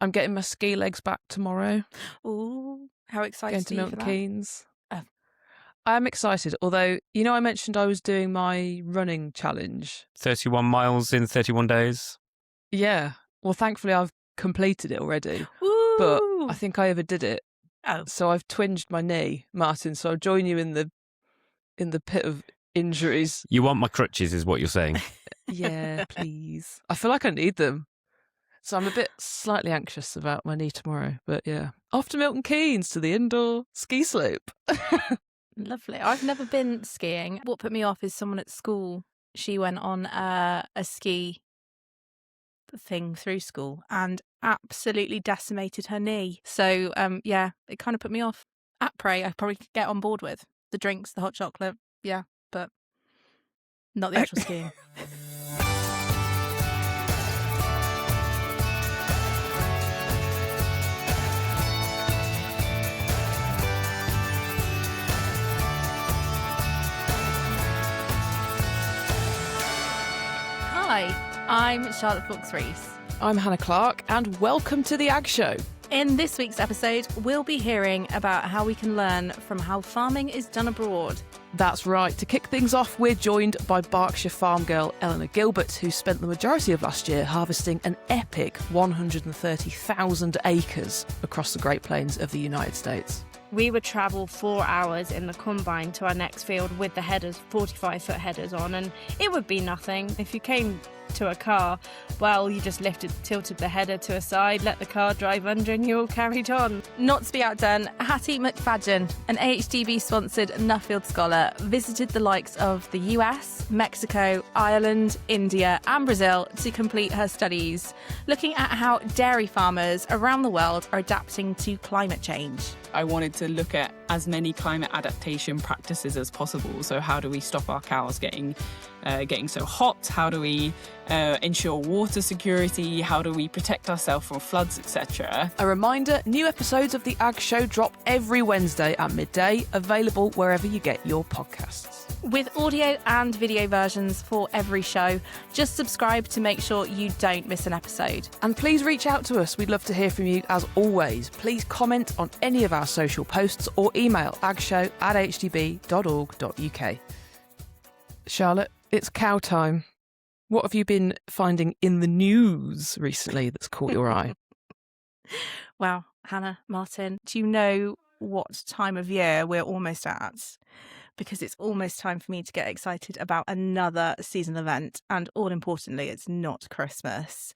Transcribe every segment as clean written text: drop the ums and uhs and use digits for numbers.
I'm getting my ski legs back tomorrow. Ooh, how excited Going to are you for Milton that? Keynes. Oh. I am excited, although, I mentioned I was doing my running challenge. 31 miles in 31 days. Yeah. Well, thankfully, I've completed it already. Woo! But I think I overdid it. Oh. So I've twinged my knee, Martin. So I'll join you in the pit of injuries. You want my crutches, is what you're saying. Yeah, please. I feel like I need them. So I'm a bit slightly anxious about my knee tomorrow. But yeah, off to Milton Keynes to the indoor ski slope. Lovely. I've never been skiing. What put me off is someone at school. She went on a ski thing through school and absolutely decimated her knee. So, yeah, it kind of put me off. At Prey, I probably could get on board with the drinks, the hot chocolate. Yeah, but not the actual skiing. Hi, I'm Charlotte Fox-Rees. I'm Hannah Clark, and welcome to the Ag Show. In this week's episode, we'll be hearing about how we can learn from how farming is done abroad. That's right. To kick things off, we're joined by Berkshire Farm Girl Eleanor Gilbert, who spent the majority of last year harvesting an epic 130,000 acres across the Great Plains of the United States. We would travel 4 hours in the combine to our next field with the headers, 45-foot headers on, and it would be nothing. If you came to a car, well, you just tilted the header to a side, let the car drive under, and you all carried on. Not to be outdone, Hattie McFadzean, an AHDB-sponsored Nuffield Scholar, visited the likes of the US, Mexico, Ireland, India and Brazil to complete her studies, looking at how dairy farmers around the world are adapting to climate change. I wanted to look at as many climate adaptation practices as possible. So how do we stop our cows getting so hot? How do we ensure water security? How do we protect ourselves from floods, etc.? A reminder, new episodes of the Ag Show drop every Wednesday at midday, available wherever you get your podcasts. With audio and video versions for every show, just subscribe to make sure you don't miss an episode. And please reach out to us. We'd love to hear from you as always. Please comment on any of our social posts or email agshow@hdb.org.uk. Charlotte, it's cow time. What have you been finding in the news recently that's caught your eye? Wow, Hannah, Martin, do you know what time of year we're almost at? Because it's almost time for me to get excited about another seasonal event. And all importantly, it's not Christmas.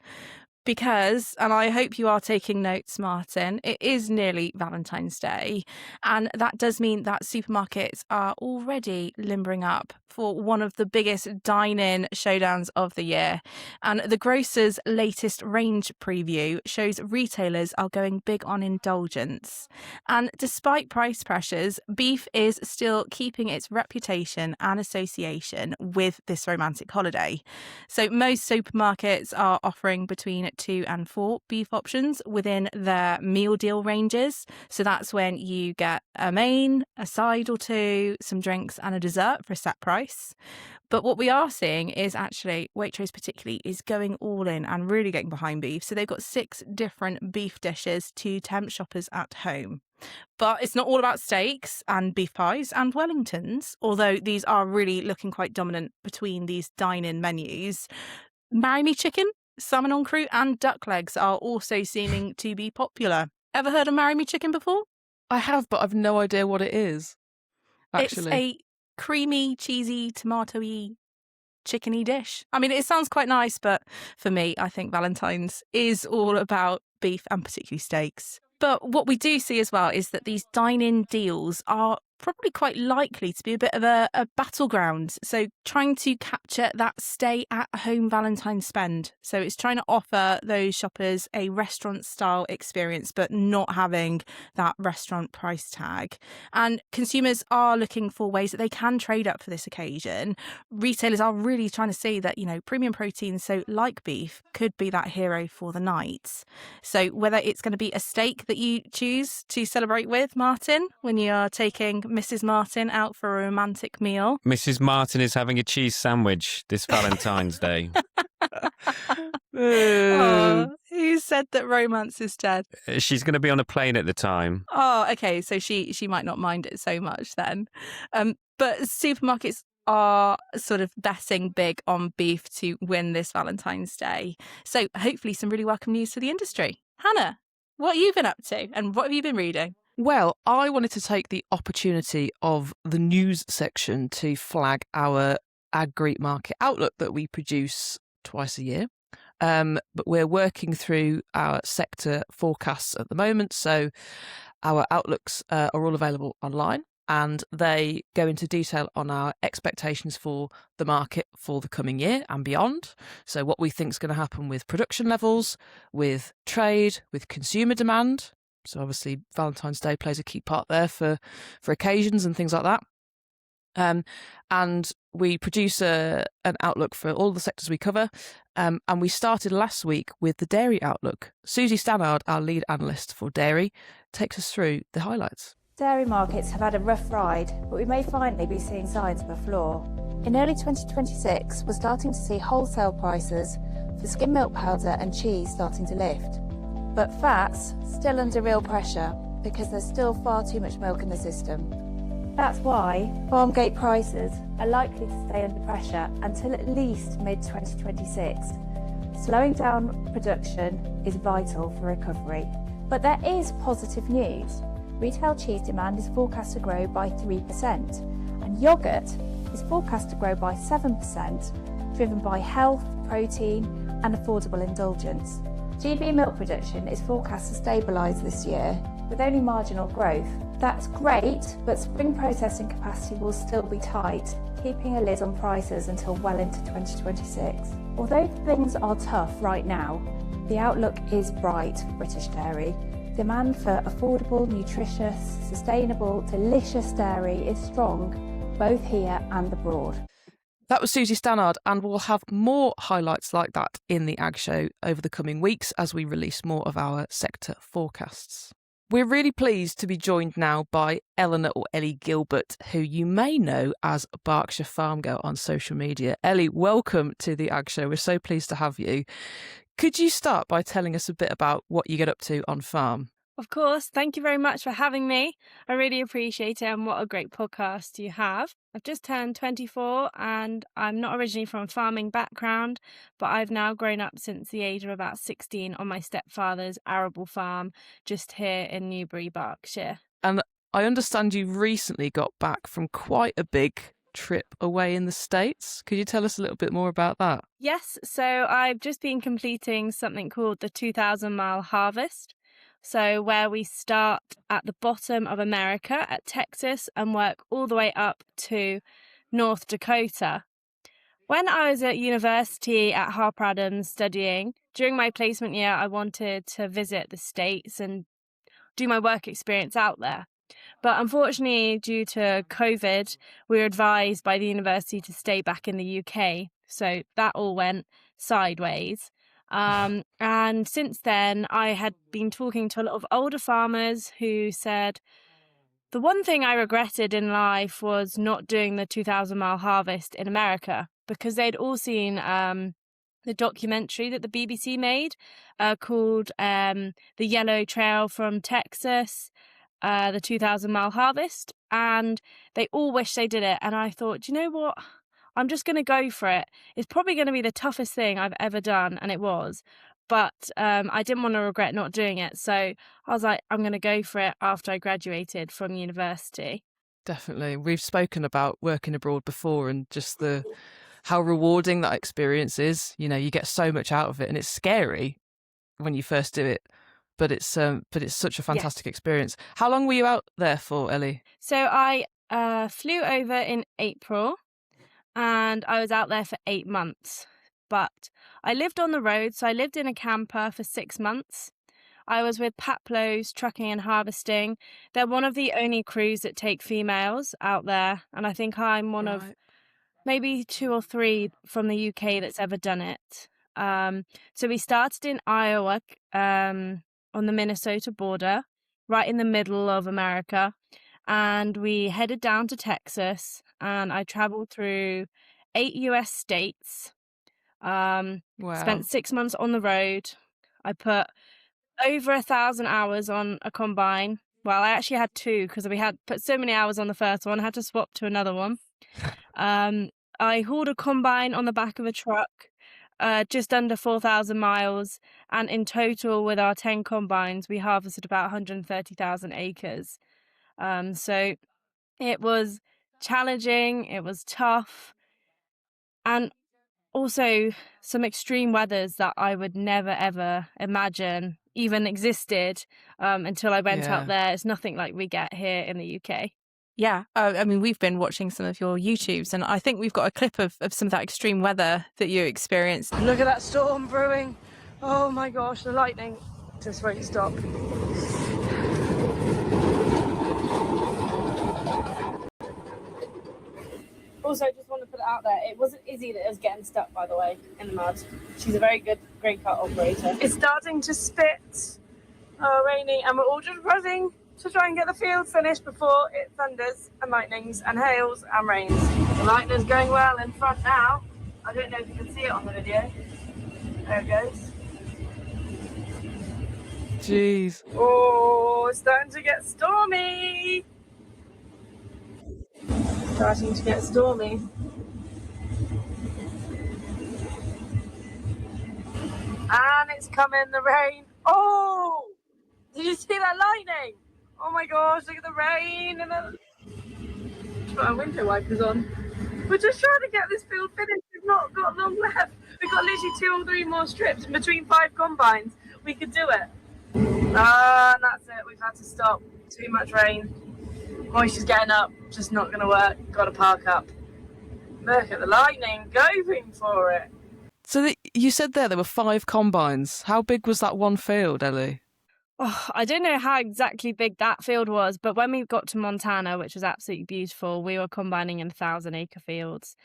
Because, and I hope you are taking notes, Martin, it is nearly Valentine's Day. And that does mean that supermarkets are already limbering up for one of the biggest dine-in showdowns of the year. And the grocer's latest range preview shows retailers are going big on indulgence. And despite price pressures, beef is still keeping its reputation and association with this romantic holiday. So most supermarkets are offering between 2 and 4 beef options within their meal deal ranges. So that's when you get a main, a side or two, some drinks and a dessert for a set price. But what we are seeing is actually Waitrose particularly is going all in and really getting behind beef. So they've got 6 different beef dishes to tempt shoppers at home. But it's not all about steaks and beef pies and Wellingtons, although these are really looking quite dominant between these dine-in menus. Marry Me Chicken, salmon en croûte and duck legs are also seeming to be popular. Ever heard of Marry Me Chicken before? I have, but I've no idea what it is, actually. It's a creamy, cheesy, tomatoey, chickeny dish. I mean, it sounds quite nice, but for me, I think Valentine's is all about beef and particularly steaks. But what we do see as well is that these dine-in deals are probably quite likely to be a bit of a battleground. So trying to capture that stay-at-home Valentine's spend. So it's trying to offer those shoppers a restaurant-style experience, but not having that restaurant price tag. And consumers are looking for ways that they can trade up for this occasion. Retailers are really trying to see that, premium proteins, so like beef, could be that hero for the night. So whether it's going to be a steak that you choose to celebrate with, Martin, when you are taking Mrs. Martin out for a romantic meal. Mrs. Martin is having a cheese sandwich this Valentine's Day. Oh, who said that romance is dead? She's going to be on a plane at the time. Oh, okay. So she might not mind it so much then. But supermarkets are sort of betting big on beef to win this Valentine's Day. So hopefully some really welcome news for the industry. Hannah, what have you been up to and what have you been reading? Well, I wanted to take the opportunity of the news section to flag our Ag Greek Market Outlook that we produce twice a year. But we're working through our sector forecasts at the moment. So our outlooks are all available online and they go into detail on our expectations for the market for the coming year and beyond. So what we think is going to happen with production levels, with trade, with consumer demand. So obviously Valentine's Day plays a key part there for occasions and things like that. And we produce an outlook for all the sectors we cover. And we started last week with the dairy outlook. Susie Stannard, our lead analyst for dairy, takes us through the highlights. Dairy markets have had a rough ride, but we may finally be seeing signs of a floor. In early 2026, we're starting to see wholesale prices for skim milk powder and cheese starting to lift. But fats still under real pressure because there's still far too much milk in the system. That's why farm gate prices are likely to stay under pressure until at least mid-2026. Slowing down production is vital for recovery. But there is positive news. Retail cheese demand is forecast to grow by 3%, and yoghurt is forecast to grow by 7%, driven by health, protein, and affordable indulgence. GB milk production is forecast to stabilise this year, with only marginal growth. That's great, but spring processing capacity will still be tight, keeping a lid on prices until well into 2026. Although things are tough right now, the outlook is bright for British dairy. Demand for affordable, nutritious, sustainable, delicious dairy is strong, both here and abroad. That was Susie Stannard, and we'll have more highlights like that in the Ag Show over the coming weeks as we release more of our sector forecasts. We're really pleased to be joined now by Eleanor or Ellie Gilbert, who you may know as Berkshire Farm Girl on social media. Ellie, welcome to the Ag Show. We're so pleased to have you. Could you start by telling us a bit about what you get up to on farm? Of course. Thank you very much for having me. I really appreciate it, and what a great podcast you have. I've just turned 24 and I'm not originally from a farming background, but I've now grown up since the age of about 16 on my stepfather's arable farm just here in Newbury, Berkshire. And I understand you recently got back from quite a big trip away in the States. Could you tell us a little bit more about that? Yes, so I've just been completing something called the 2,000-mile harvest. So where we start at the bottom of America at Texas and work all the way up to North Dakota. When I was at university at Harper Adams studying, during my placement year, I wanted to visit the States and do my work experience out there. But unfortunately, due to COVID, we were advised by the university to stay back in the UK. So that all went sideways. And since then, I had been talking to a lot of older farmers who said the one thing I regretted in life was not doing the 2,000-mile harvest in America, because they'd all seen the documentary that the BBC made called The Yellow Trail from Texas, the 2,000-mile harvest, and they all wished they did it. And I thought, you know what? I'm just going to go for it. It's probably going to be the toughest thing I've ever done, and it was. But I didn't want to regret not doing it. So I was like, I'm going to go for it after I graduated from university. Definitely. We've spoken about working abroad before and just how rewarding that experience is. You know, you get so much out of it, and it's scary when you first do it. But it's such a fantastic experience. How long were you out there for, Ellie? So I flew over in April. And I was out there for 8 months, but I lived on the road. So I lived in a camper for 6 months. I was with Paplo's Trucking and Harvesting. They're one of the only crews that take females out there. And I think I'm one of maybe 2 or 3 from the UK that's ever done it. So we started in Iowa on the Minnesota border, right in the middle of America. And we headed down to Texas, and I traveled through 8 US states. Wow. Spent 6 months on the road. I put over 1,000 hours on a combine. Well, I actually had 2 because we had put so many hours on the first one, I had to swap to another one. I hauled a combine on the back of a truck, just under 4,000 miles, and in total with our 10 combines, we harvested about 130,000 acres. So it was challenging, it was tough, and also some extreme weathers that I would never ever imagine even existed until I went Yeah. out there. It's nothing like we get here in the UK. Yeah, I mean, we've been watching some of your YouTubes, and I think we've got a clip of some of that extreme weather that you experienced. Look at that storm brewing. Oh my gosh, the lightning just won't stop. Also, I just want to put it out there, it wasn't Izzy that was getting stuck, by the way, in the mud. She's a very good grain cart operator. It's starting to spit, raining, and we're all just running to try and get the field finished before it thunders and lightnings and hails and rains. The lightning's going well in front now. I don't know if you can see it on the video. There it goes. Jeez. Oh, it's starting to get stormy. Starting to get stormy. And it's coming, the rain. Oh! Did you see that lightning? Oh my gosh, look at the rain and the... Put our window wipers on. We're just trying to get this field finished. We've not got long left. We've got literally 2 or 3 more strips in between 5 combines. We could do it. And that's it. We've had to stop. Too much rain. Moisture's getting up. Just not going to work. Got to park up. Look at the lightning. Going for it. So you said there were 5 combines. How big was that one field, Ellie? Oh, I don't know how exactly big that field was, but when we got to Montana, which was absolutely beautiful, we were combining in 1,000-acre fields.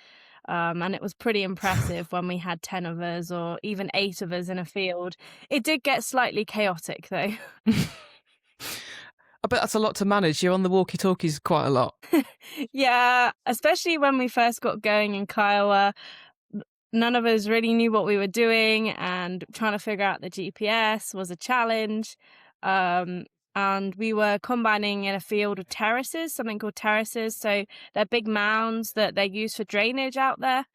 And it was pretty impressive when we had 10 of us or even 8 of us in a field. It did get slightly chaotic, though. I bet that's a lot to manage. You're on the walkie-talkies quite a lot. Yeah, especially when we first got going in Kiowa. None of us really knew what we were doing, and trying to figure out the GPS was a challenge. And we were combining in a field of terraces, something called terraces. So they're big mounds that they use for drainage out there.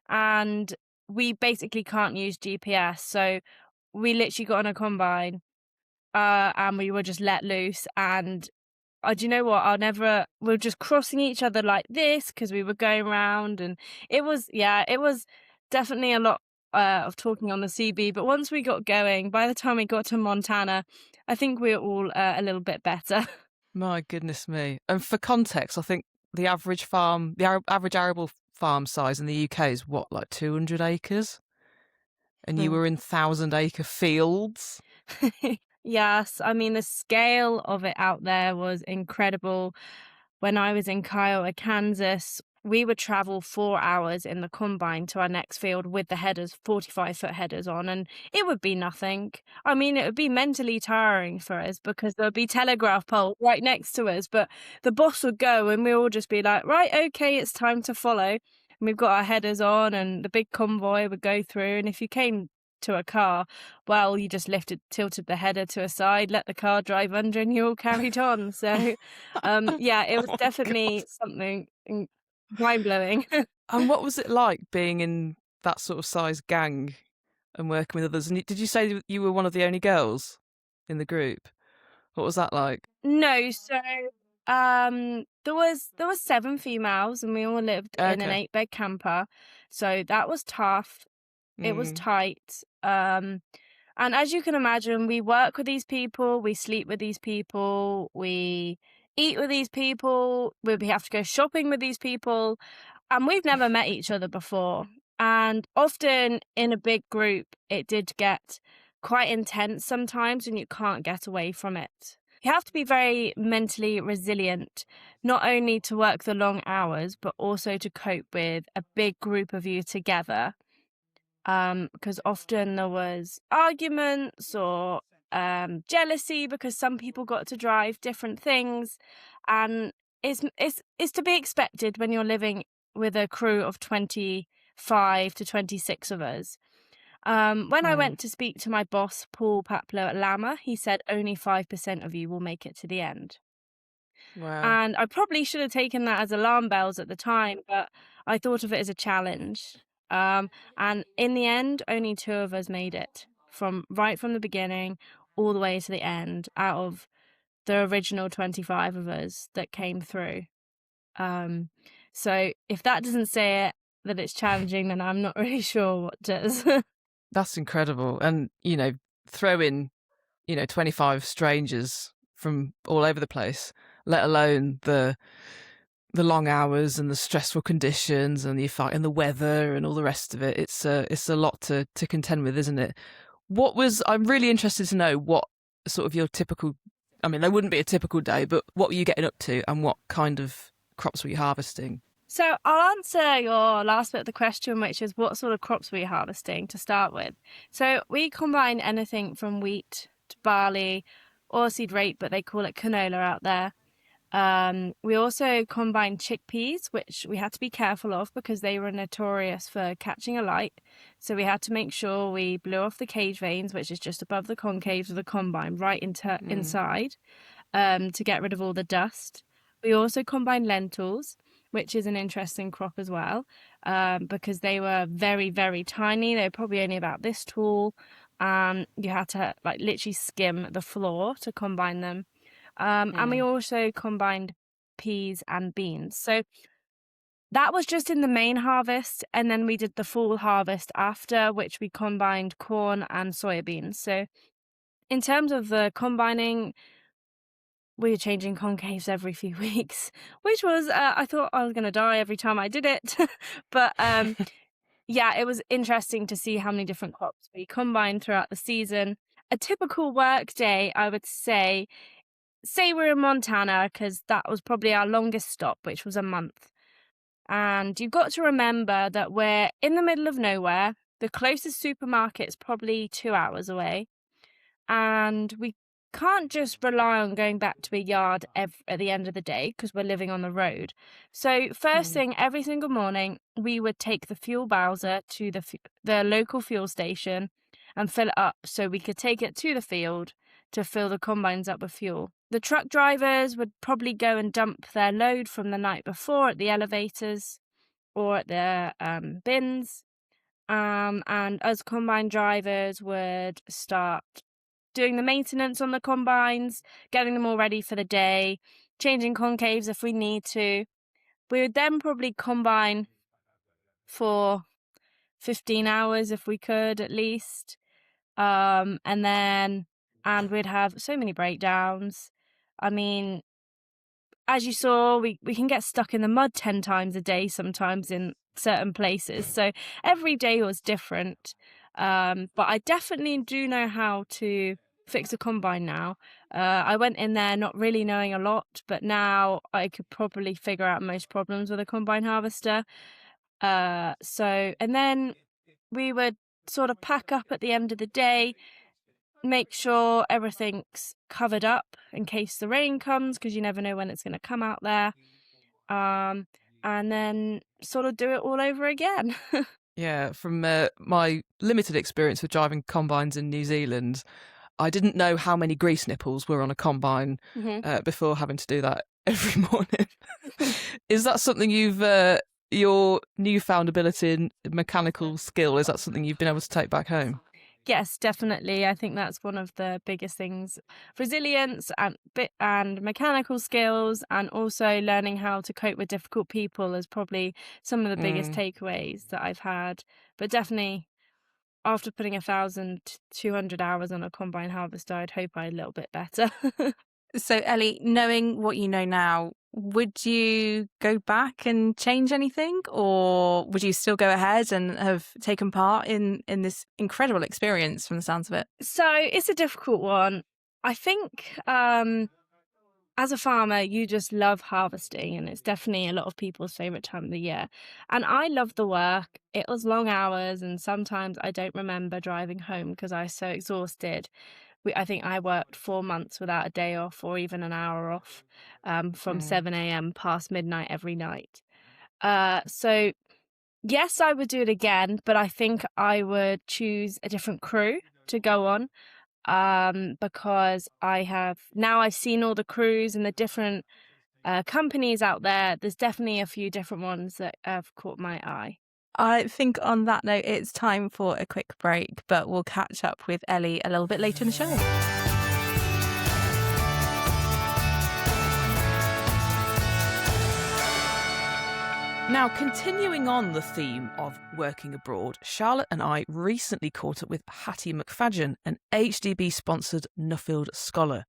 And we basically can't use GPS. So we literally got on a combine and we were just let loose. And do you know what? We were just crossing each other like this because we were going around. And it was definitely a lot of talking on the CB. But once we got going, by the time we got to Montana, I think we were all a little bit better. My goodness me. And for context, I think the average arable farm size in the UK is what, like 200 acres? And you were in 1,000-acre fields? Yes, I mean, the scale of it out there was incredible. When I was in Kiowa, Kansas, we would travel 4 hours in the combine to our next field with the headers, 45-foot headers on, and it would be nothing. I mean, it would be mentally tiring for us because there would be telegraph pole right next to us, but the boss would go and we'd all just be like, right, okay, it's time to follow. And we've got our headers on and the big convoy would go through, and if you came to a car, well, you just tilted the header to a side, let the car drive under, and you all carried on. So, yeah, it was definitely something mind-blowing. And what was it like being in that sort of size gang and working with others? And did you say you were one of the only girls in the group? What was that like? No, so there was 7 females, and we all lived in an 8-bed camper. So that was tough. It was tight. And as you can imagine, we work with these people, we sleep with these people, we eat with these people, we have to go shopping with these people, and we've never met each other before. And often in a big group, it did get quite intense sometimes, and you can't get away from it. You have to be very mentally resilient, not only to work the long hours, but also to cope with a big group of you together. Because often there was arguments or jealousy because some people got to drive different things, and it's to be expected when you're living with a crew of 20 25 to 26 of us. When I went to speak to my boss, Paul Paplow at Lama, he said only 5% of you will make it to the end. Wow. And I probably should have taken that as alarm bells at the time, but I thought of it as a challenge. And in the end, only 2 of us made it from the beginning all the way to the end out of the original 25 of us that came through. So if that doesn't say it, that it's challenging, then I'm not really sure what does. That's incredible. And, throw in, 25 strangers from all over the place, let alone the long hours and the stressful conditions and the weather and all the rest of it. It's a lot to contend with, isn't it? I'm really interested to know what sort of your typical, I mean, there wouldn't be a typical day, but what were you getting up to and what kind of crops were you harvesting? So I'll answer your last bit of the question, which is what sort of crops were you harvesting to start with. So we combine anything from wheat to barley, oilseed rape, but they call it canola out there. We also combined chickpeas, which we had to be careful of because they were notorious for catching alight. So we had to make sure we blew off the cage vanes, which is just above the concaves of the combine, right inside, to get rid of all the dust. We also combined lentils, which is an interesting crop as well, because they were very, very tiny. They were probably only about this tall. You had to literally skim the floor to combine them. And we also combined peas and beans. So that was just in the main harvest. And then we did the full harvest after, which we combined corn and soybeans. So in terms of the combining, we were changing concaves every few weeks, which was, I thought I was going to die every time I did it. But yeah, it was interesting to see how many different crops we combined throughout the season. A typical work day, I would say we're in Montana, because that was probably our longest stop, which was a month. And you've got to remember that we're in the middle of nowhere. The closest supermarket's probably 2 hours away. And we can't just rely on going back to a yard at the end of the day because we're living on the road. So first thing, every single morning, we would take the fuel bowser to the local fuel station and fill it up so we could take it to the field to fill the combines up with fuel. The truck drivers would probably go and dump their load from the night before at the elevators or at the bins. And us combine drivers would start doing the maintenance on the combines, getting them all ready for the day, changing concaves if we need to. We would then probably combine for 15 hours if we could at least. And we'd have so many breakdowns. I mean, as you saw, we can get stuck in the mud 10 times a day sometimes in certain places. So every day was different. But I definitely do know how to fix a combine now. I went in there not really knowing a lot, but now I could probably figure out most problems with a combine harvester. And then we would sort of pack up at the end of the day, make sure everything's covered up in case the rain comes, because you never know when it's going to come out there. And then sort of do it all over again. Yeah, from my limited experience with driving combines in New Zealand, I didn't know how many grease nipples were on a combine before having to do that every morning. Is that something your newfound ability in mechanical skill, is that something you've been able to take back home? Yes, definitely. I think that's one of the biggest things. Resilience and mechanical skills, and also learning how to cope with difficult people is probably some of the biggest takeaways that I've had. But definitely, after putting 1,200 hours on a combine harvester, I'd hope I'm a little bit better. So, Ellie, knowing what you know now, would you go back and change anything, or would you still go ahead and have taken part in this incredible experience from the sounds of it? So it's a difficult one. I think as a farmer, you just love harvesting, and it's definitely a lot of people's favourite time of the year. And I love the work. It was long hours, and sometimes I don't remember driving home because I was so exhausted. I think I worked 4 months without a day off or even an hour off, from 7 a.m. past midnight every night. So Yes, I would do it again, but I think I would choose a different crew to go on, because I've seen all the crews and the different companies out there. There's definitely a few different ones that have caught my eye. I think on that note, it's time for a quick break, but we'll catch up with Ellie a little bit later in the show. Now, continuing on the theme of working abroad, Charlotte and I recently caught up with Hattie McFadzean, an AHDB-sponsored Nuffield Scholar.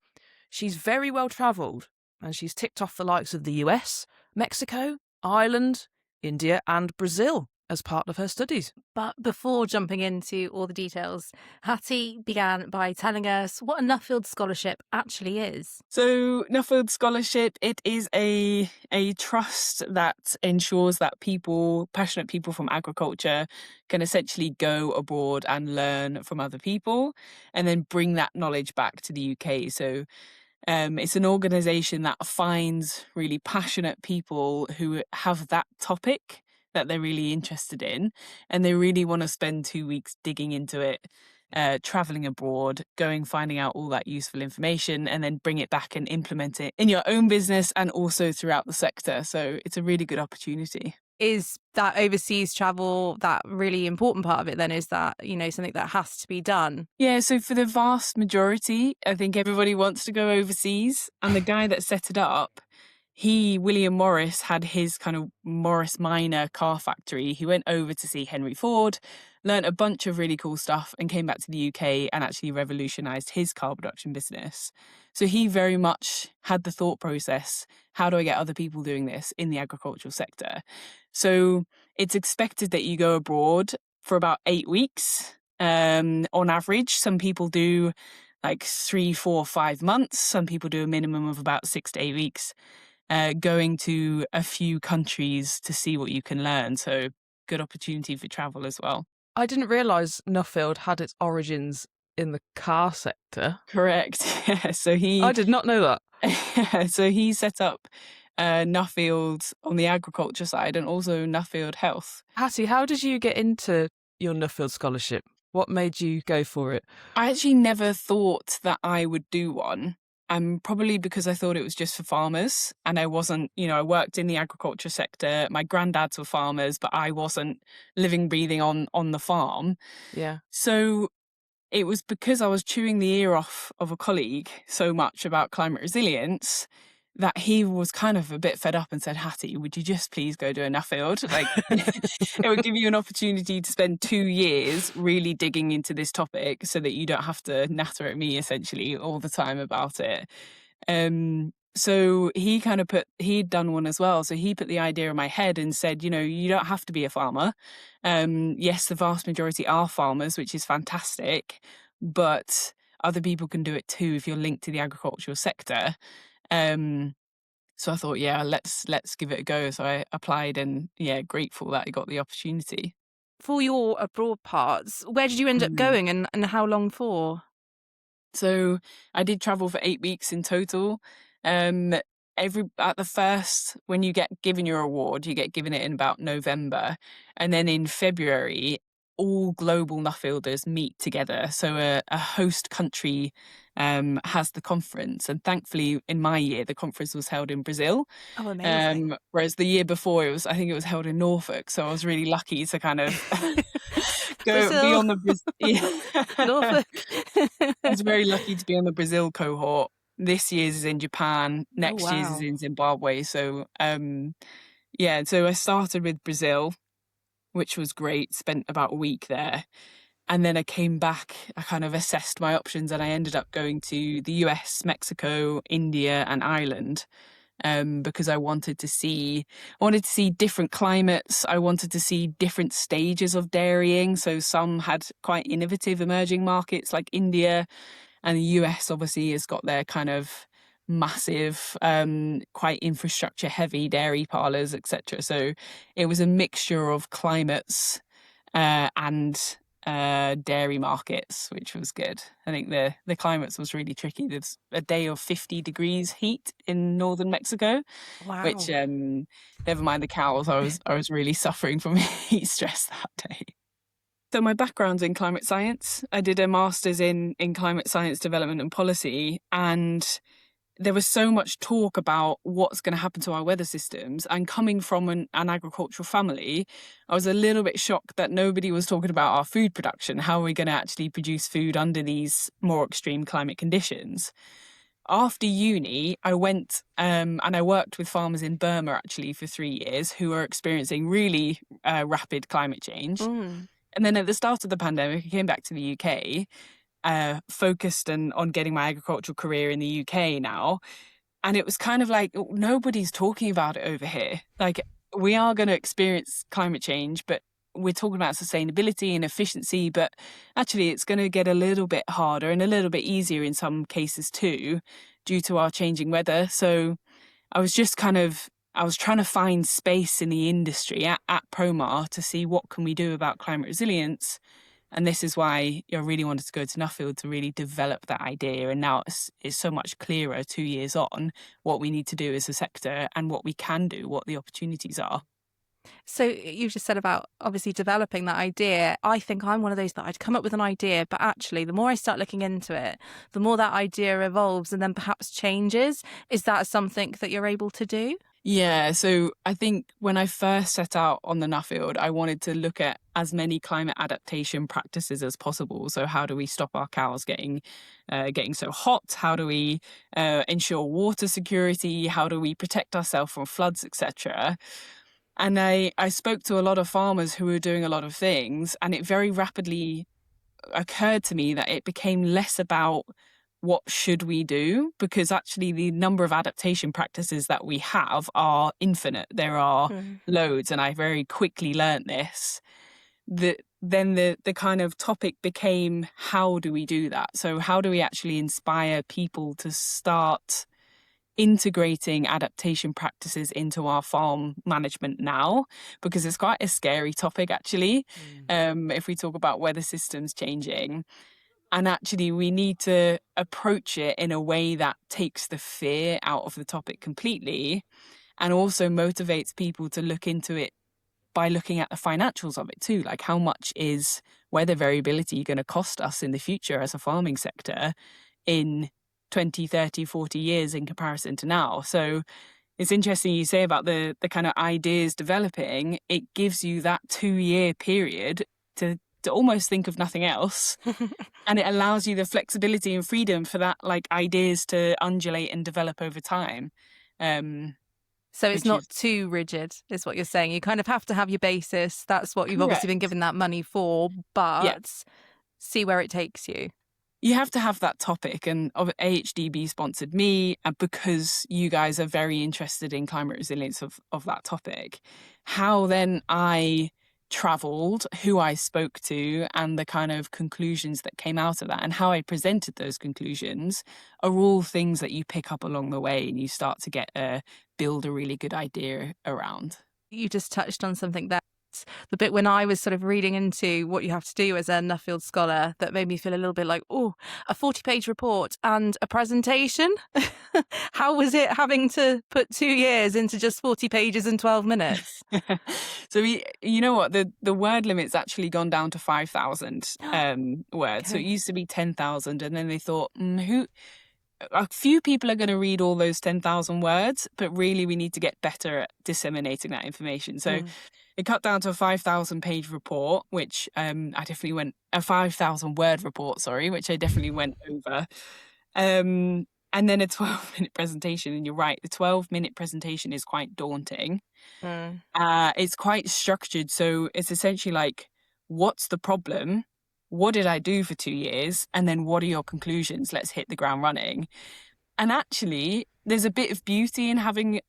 She's very well travelled, and she's ticked off the likes of the US, Mexico, Ireland, India and Brazil as part of her studies. But before jumping into all the details, Hattie began by telling us what a Nuffield Scholarship actually is. So Nuffield Scholarship, it is a trust that ensures that passionate people from agriculture can essentially go abroad and learn from other people and then bring that knowledge back to the UK. So it's an organisation that finds really passionate people who have that topic that they're really interested in, and they really want to spend 2 weeks digging into it, travelling abroad, finding out all that useful information, and then bring it back and implement it in your own business and also throughout the sector. So it's a really good opportunity. Is that overseas travel that really important part of it then? Is that, something that has to be done? Yeah, so for the vast majority, I think everybody wants to go overseas. And the guy that set it up, William Morris, had his kind of Morris Minor car factory. He went over to see Henry Ford, learnt a bunch of really cool stuff and came back to the UK and actually revolutionised his car production business. So he very much had the thought process, how do I get other people doing this in the agricultural sector? So it's expected that you go abroad for about 8 weeks on average. Some people do like 3, 4, 5 months. Some people do a minimum of about 6 to 8 weeks. Going to a few countries to see what you can learn. So good opportunity for travel as well. I didn't realise Nuffield had its origins in the car sector. Correct. Yeah. So I did not know that. So he set up Nuffield on the agriculture side and also Nuffield Health. Hattie, how did you get into your Nuffield Scholarship? What made you go for it? I actually never thought that I would do one. Probably because I thought it was just for farmers, and I wasn't, I worked in the agriculture sector. My granddads were farmers, but I wasn't living, breathing on the farm. Yeah. So it was because I was chewing the ear off of a colleague so much about climate resilience that he was kind of a bit fed up and said, Hattie, would you just please go do a Nuffield? Like, it would give you an opportunity to spend 2 years really digging into this topic so that you don't have to natter at me essentially all the time about it. So he'd done one as well. So he put the idea in my head and said, you don't have to be a farmer. Yes, the vast majority are farmers, which is fantastic, but other people can do it too if you're linked to the agricultural sector. So I thought, yeah, let's give it a go. So I applied and grateful that I got the opportunity. For your abroad parts, where did you end up going and how long for? So I did travel for 8 weeks in total. When you get given your award, you get given it in about November. And then in February, all global Nuffielders meet together. So a host country has the conference. And thankfully, in my year, the conference was held in Brazil. Oh, amazing. Whereas the year before, I think it was held in Norfolk. So I was really lucky to kind of be on the Norfolk. I was very lucky to be on the Brazil cohort. This year's is in Japan. Next year's is in Zimbabwe. So so I started with Brazil, which was great. Spent about a week there. And then I came back, I kind of assessed my options and I ended up going to the US, Mexico, India and Ireland because I wanted to see different climates. I wanted to see different stages of dairying. So some had quite innovative emerging markets like India, and the US obviously has got their kind of massive, quite infrastructure heavy dairy parlours, etc. So it was a mixture of climates and dairy markets, which was good. I think the climates was really tricky. There's a day of 50 degrees heat in northern Mexico, Wow. which never mind the cows, I was really suffering from heat stress that day. So my background's in climate science. I did a master's in climate science development and policy, and there was so much talk about what's going to happen to our weather systems. And coming from an agricultural family, I was a little bit shocked that nobody was talking about our food production. How are we going to actually produce food under these more extreme climate conditions? After uni, I went and I worked with farmers in Burma actually for 3 years who are experiencing really rapid climate change. And then at the start of the pandemic, I came back to the UK, focused on getting my agricultural career in the UK now. And it was kind of like, nobody's talking about it over here. Like, we are going to experience climate change, but we're talking about sustainability and efficiency, but actually it's going to get a little bit harder and a little bit easier in some cases too, due to our changing weather. So I was trying to find space in the industry at Promar to see what can we do about climate resilience. And this is why I really wanted to go to Nuffield to really develop that idea. And now it's so much clearer 2 years on what we need to do as a sector and what we can do, what the opportunities are. So you just said about obviously developing that idea. I think I'm one of those that I'd come up with an idea, but actually the more I start looking into it, the more that idea evolves and then perhaps changes. Is that something that you're able to do? Yeah, so I think when I first set out on the Nuffield, I wanted to look at as many climate adaptation practices as possible. So how do we stop our cows getting so hot? How do we ensure water security? How do we protect ourselves from floods, etc.? And I spoke to a lot of farmers who were doing a lot of things, and it very rapidly occurred to me that it became less about what should we do, because actually the number of adaptation practices that we have are infinite. There are loads, and I very quickly learned this. Then the kind of topic became, how do we do that? So how do we actually inspire people to start integrating adaptation practices into our farm management now? Because it's quite a scary topic, actually, if we talk about weather systems changing. And actually, we need to approach it in a way that takes the fear out of the topic completely and also motivates people to look into it by looking at the financials of it too. Like, how much is weather variability going to cost us in the future as a farming sector in 20, 30, 40 years in comparison to now? So it's interesting you say about the kind of ideas developing. It gives you that 2-year period to almost think of nothing else. And it allows you the flexibility and freedom for that, like, ideas to undulate and develop over time. So it's not too rigid, is what you're saying. You kind of have to have your basis. That's what you've obviously been given that money for, but see where it takes you. You have to have that topic, and AHDB sponsored me because you guys are very interested in climate resilience of that topic. How then I travelled, who I spoke to, and the kind of conclusions that came out of that, and how I presented those conclusions are all things that you pick up along the way, and you start to build a really good idea around. You just touched on something there. The bit when I was sort of reading into what you have to do as a Nuffield Scholar that made me feel a little bit like, oh, a 40-page report and a presentation? How was it having to put 2 years into just 40 pages and 12 minutes? So you know what, the word limit's actually gone down to 5,000 words. So it used to be 10,000, and then they thought, a few people are going to read all those 10,000 words, but really we need to get better at disseminating that information. So it cut down to a 5,000-page report, which a 5,000-word report, which I definitely went over. And then a 12-minute presentation. And you're right, the 12-minute presentation is quite daunting. It's quite structured. So it's essentially like, what's the problem? What did I do for 2 years? And then what are your conclusions? Let's hit the ground running. And actually, there's a bit of beauty in having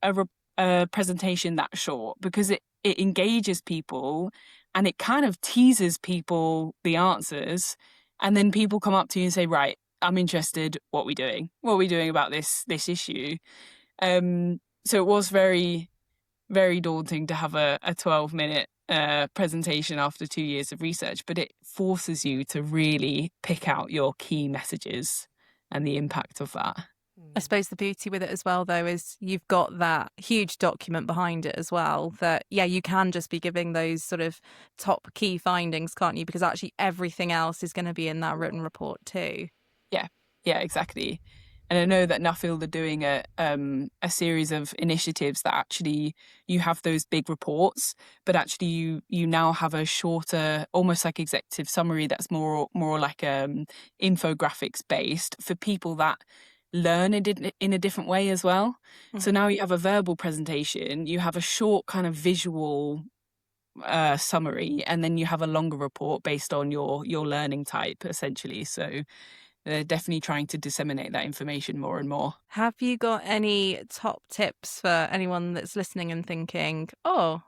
a presentation that short, because it engages people and it kind of teases people the answers. And then people come up to you and say, right, I'm interested. What are we doing? What are we doing about this issue? So it was very, very daunting to have a 12-minute presentation after 2 years of research, but it forces you to really pick out your key messages and the impact of that. I suppose the beauty with it as well, though, is you've got that huge document behind it as well that, yeah, you can just be giving those sort of top key findings, can't you? Because actually everything else is going to be in that written report too. Yeah, exactly. And I know that Nuffield are doing a series of initiatives that actually you have those big reports, but actually you now have a shorter, almost like executive summary that's more like infographics based for people that learn it in a different way as well. So now you have a verbal presentation, you have a short kind of visual summary, and then you have a longer report based on your learning type, essentially. So they're definitely trying to disseminate that information more and more. Have you got any top tips for anyone that's listening and thinking, oh,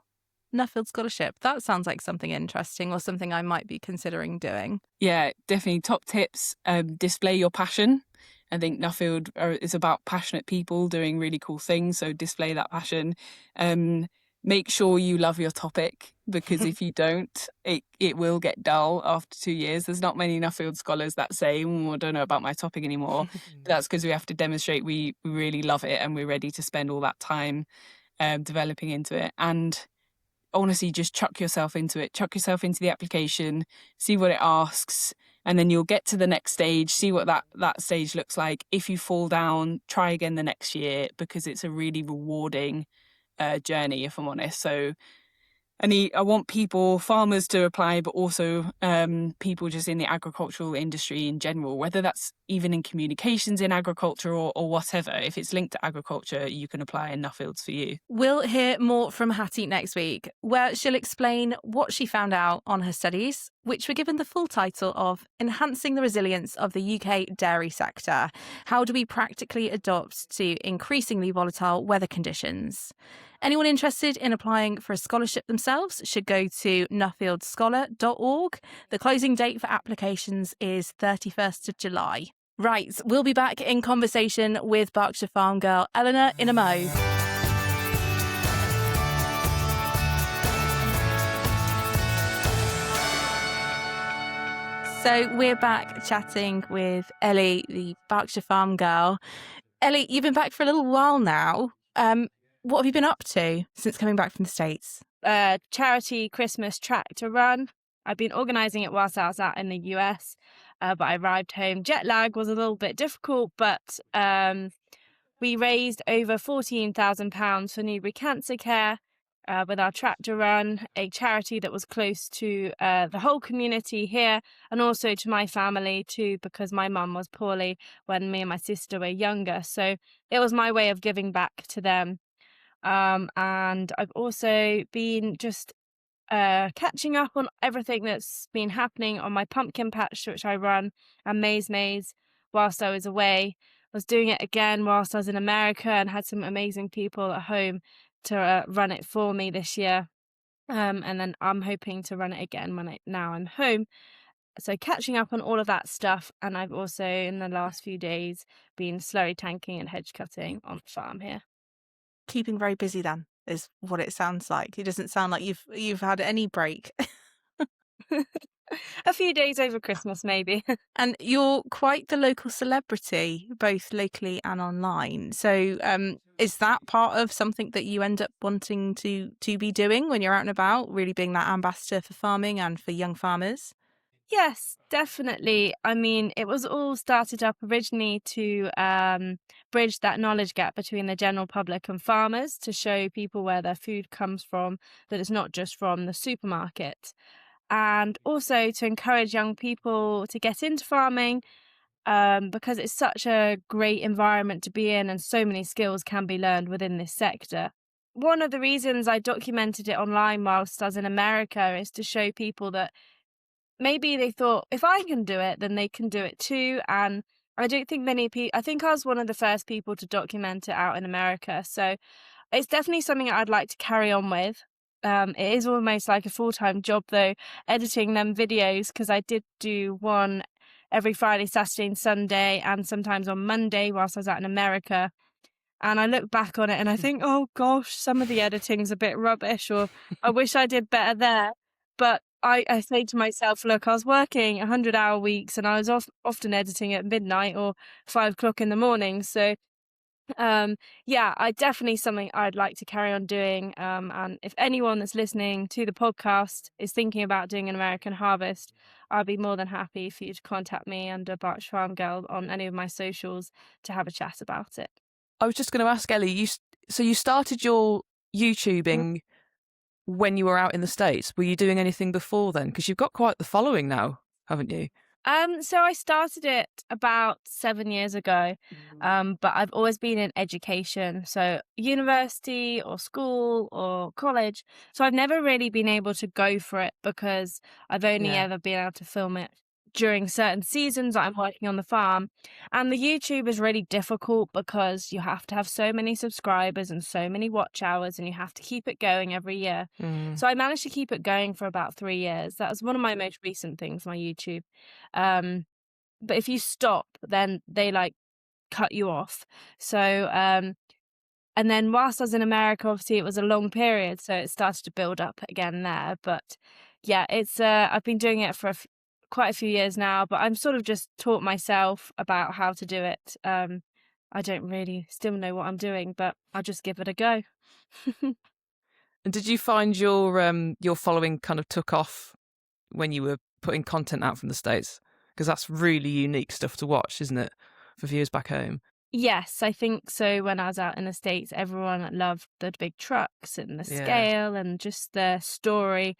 Nuffield Scholarship, that sounds like something interesting or something I might be considering doing? Yeah, definitely top tips. Display your passion. I think Nuffield is about passionate people doing really cool things, so display that passion. Make sure you love your topic, because if you don't, it will get dull after 2 years. There's not many Nuffield scholars that say, I don't know about my topic anymore. That's because we have to demonstrate we really love it and we're ready to spend all that time developing into it. And honestly, just chuck yourself into it. Chuck yourself into the application, see what it asks, and then you'll get to the next stage, see what that stage looks like. If you fall down, try again the next year, because it's a really rewarding journey, if I'm honest. So I want farmers to apply, but also people just in the agricultural industry in general, whether that's even in communications in agriculture or whatever. If it's linked to agriculture, you can apply, and Nuffield's for you. We'll hear more from Hattie next week, where she'll explain what she found out on her studies, which were given the full title of Enhancing the Resilience of the UK Dairy Sector. How do we practically adapt to increasingly volatile weather conditions? Anyone interested in applying for a scholarship themselves should go to nuffieldscholar.org. The closing date for applications is 31st of July. Right, we'll be back in conversation with Berkshire Farm Girl Eleanor in a mo. So we're back chatting with Ellie, the Berkshire Farm Girl. Ellie, you've been back for a little while now. What have you been up to since coming back from the States? Charity Christmas tractor run. I've been organising it whilst I was out in the US, but I arrived home. Jet lag was a little bit difficult, but we raised over £14,000 for Newbury Cancer Care with our tractor run, a charity that was close to the whole community here, and also to my family too, because my mum was poorly when me and my sister were younger. So it was my way of giving back to them. And I've also been just catching up on everything that's been happening on my pumpkin patch, which I run, and maze whilst I was away. I was doing it again whilst I was in America, and had some amazing people at home to run it for me this year. And then I'm hoping to run it again now I'm home. So catching up on all of that stuff. And I've also, in the last few days, been slurry tanking and hedge cutting on the farm here. Keeping very busy then, is what it sounds like. It doesn't sound like you've had any break. A few days over Christmas, maybe. And you're quite the local celebrity, both locally and online. So is that part of something that you end up wanting to be doing when you're out and about, really being that ambassador for farming and for young farmers? Yes, definitely. I mean, it was all started up originally to bridge that knowledge gap between the general public and farmers, to show people where their food comes from, that it's not just from the supermarket. And also to encourage young people to get into farming, because it's such a great environment to be in, and so many skills can be learned within this sector. One of the reasons I documented it online whilst I was in America is to show people that maybe they thought, if I can do it, then they can do it too. And I don't think many people, I think I was one of the first people to document it out in America. So it's definitely something I'd like to carry on with. It is almost like a full-time job though, editing them videos, because I did do one every Friday, Saturday and Sunday, and sometimes on Monday whilst I was out in America. And I look back on it and I think, oh gosh, some of the editing's a bit rubbish, or I wish I did better there. But I say to myself, look, I was working 100-hour weeks and I was often editing at midnight or 5 o'clock in the morning. So yeah, I definitely something I'd like to carry on doing. And if anyone that's listening to the podcast is thinking about doing an American Harvest, I'd be more than happy for you to contact me under Berkshire Farm Girl on any of my socials to have a chat about it. I was just going to ask Ellie, so you started your YouTubing when you were out in the States. Were you doing anything before then? Because you've got quite the following now, haven't you? So I started it about 7 years ago, but I've always been in education, so university or school or college. So I've never really been able to go for it because I've only ever been able to film it during certain seasons that I'm working on the farm. And the YouTube is really difficult because you have to have so many subscribers and so many watch hours, and you have to keep it going every year. So I managed to keep it going for about 3 years. That was one of my most recent things, my YouTube. But if you stop, then they cut you off. So and then whilst I was in America, obviously it was a long period, so it started to build up again there. But yeah, it's I've been doing it for quite a few years now, but I'm sort of just taught myself about how to do it. I don't really still know what I'm doing, but I'll just give it a go. And did you find your following kind of took off when you were putting content out from the States? Because that's really unique stuff to watch, isn't it, for viewers back home? Yes, I think so. When I was out in the States, everyone loved the big trucks and the scale and just the story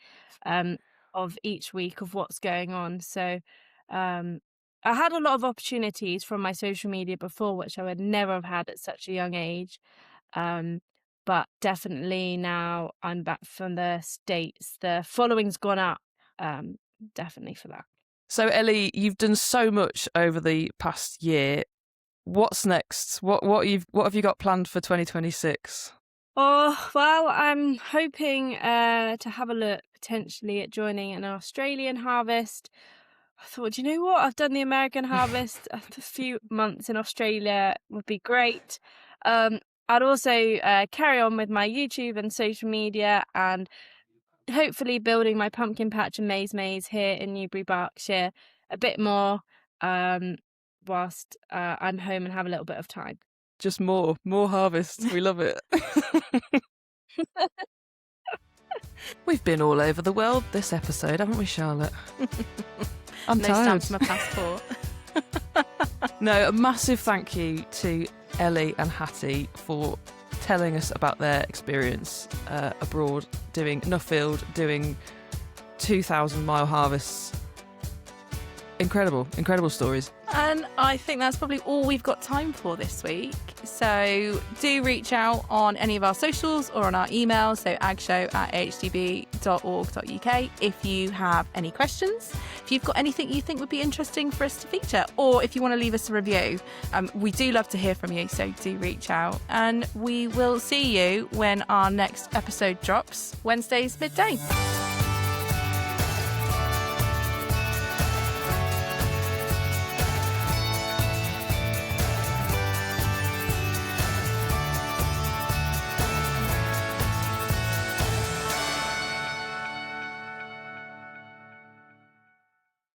of each week of what's going on. So I had a lot of opportunities from my social media before, which I would never have had at such a young age. But definitely now I'm back from the States, the following's gone up, definitely for that. So Ellie, you've done so much over the past year. What's next? What have you got planned for 2026? Oh, well, I'm hoping to have a look potentially at joining an Australian harvest. I thought, do you know what? I've done the American harvest. A few months in Australia would be great. I'd also carry on with my YouTube and social media, and hopefully building my pumpkin patch and maze here in Newbury, Berkshire a bit more whilst I'm home and have a little bit of time. Just more harvest. We love it. We've been all over the world this episode, haven't we, Charlotte? I'm no tired. stamps on my passport. No, a massive thank you to Ellie and Hattie for telling us about their experience abroad, doing Nuffield, doing 2,000-mile harvests. Incredible stories. And I think that's probably all we've got time for this week. So do reach out on any of our socials or on our email, so agshow@ahdb.org.uk, if you have any questions, if you've got anything you think would be interesting for us to feature, or if you want to leave us a review. We do love to hear from you, so do reach out. And we will see you when our next episode drops, Wednesdays midday.